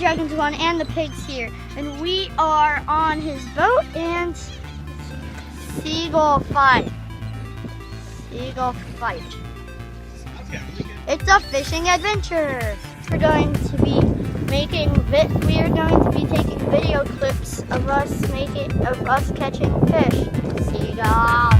Dragons 1 and the pigs here. And we are on his boat and Seagull fight. Seagull fight. It's a fishing adventure. We're going to be taking video clips of us catching fish. Seagull.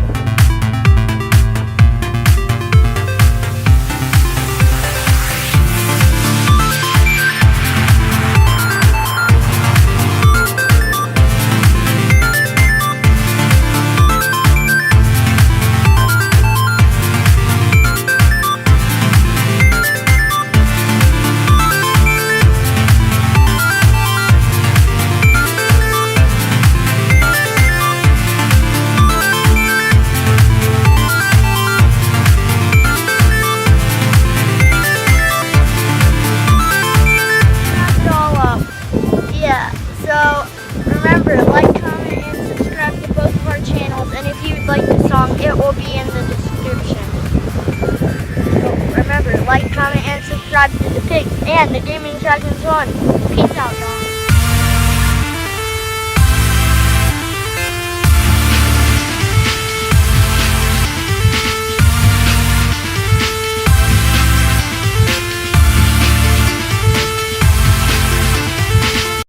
So remember, like, comment, and subscribe to both of our channels. And if you'd like the song, it will be in the description. So remember, like, comment, and subscribe to the pigs and the Gaming Dragons 1. Peace out, guys.